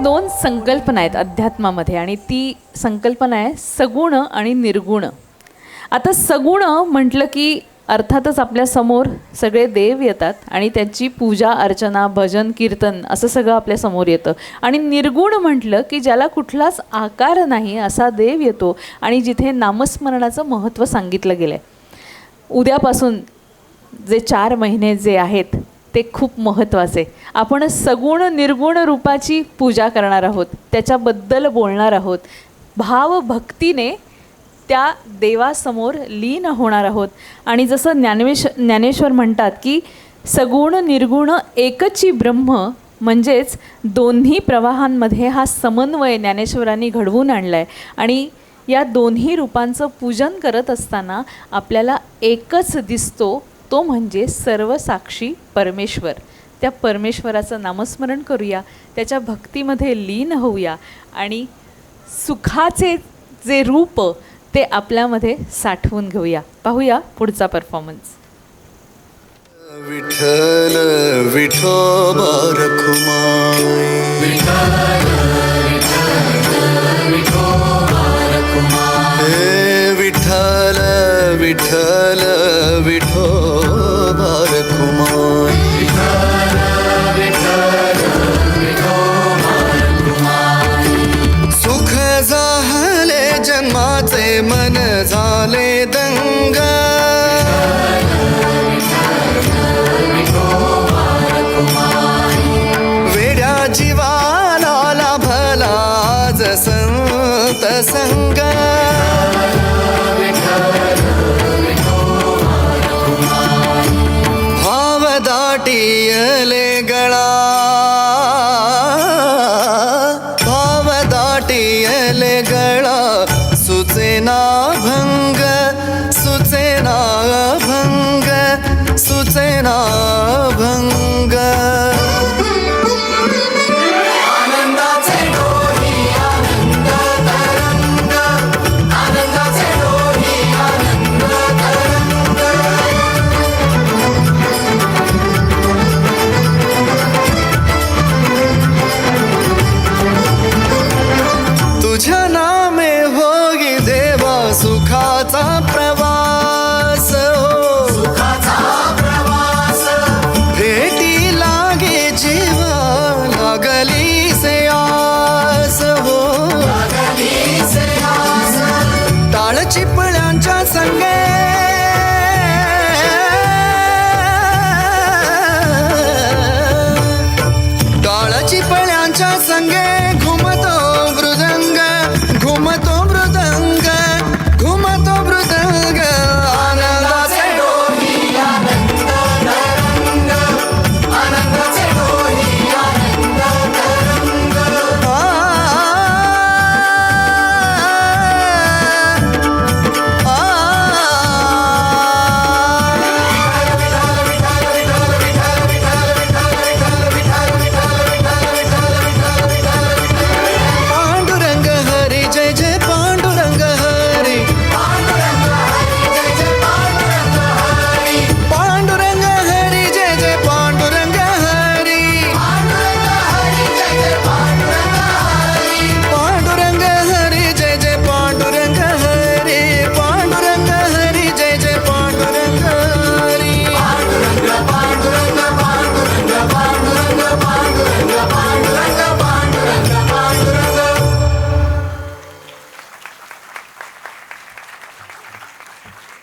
दोन संकल्पना आहेत अध्यात्मामध्ये आणि ती संकल्पना आहे सगुण आणि निर्गुण. आता सगुण म्हटलं की अर्थातच आपल्या समोर सगळे देव येतात आणि त्यांची पूजा अर्चना भजन कीर्तन असं सगळं आपल्या समोर येतं. आणि निर्गुण म्हटलं की ज्याला कुठलाच आकार नाही असा देव येतो आणि जिथे नामस्मरणाचं महत्त्व सांगितलं गेलं आहे. उद्यापासून जे 4 महिने जे आहेत ते खूप महत्त्वाचे. आपण सगुण निर्गुण रूपाची पूजा करणार आहोत, त्याच्याबद्दल बोलणार आहोत, भावभक्तीने त्या देवासमोर लीन होणार आहोत. आणि जसं ज्ञानेश्वर म्हणतात की सगुण निर्गुण एकची ब्रह्म, म्हणजेच दोन्ही प्रवाहांमध्ये हा समन्वय ज्ञानेश्वरांनी घडवून आणला आहे. आणि या दोन्ही रूपांचं पूजन करत असताना आपल्याला एकच दिसतो, तो म्हणजे सर्वसाक्षी परमेश्वर. त्या परमेश्वराचं नामस्मरण करूया, त्याच्या भक्तीमध्ये लीन होऊया आणि सुखाचे जे रूप ते आपल्यामध्ये साठवून घेऊया. पाहूया पुढचा परफॉर्मन्स. विठ्ठल विठोबा रखुमाई, हे विठ्ठल विठ्ठल विठोबा रखुमाई, सुख झाले जन्माचे मन झाले दंग, वेड्या जीवाला लाभला आज संत संग, भाव दाटियले गळा, भाव दाटियले गळा, सुचेना भंग, सुचेना भंग, सुचेना भंग. आनंदाचे डोही आनंद तरंग, आनंदाचे डोही आनंद तरंग. तुझ्या नामे होई देवा सुखाचा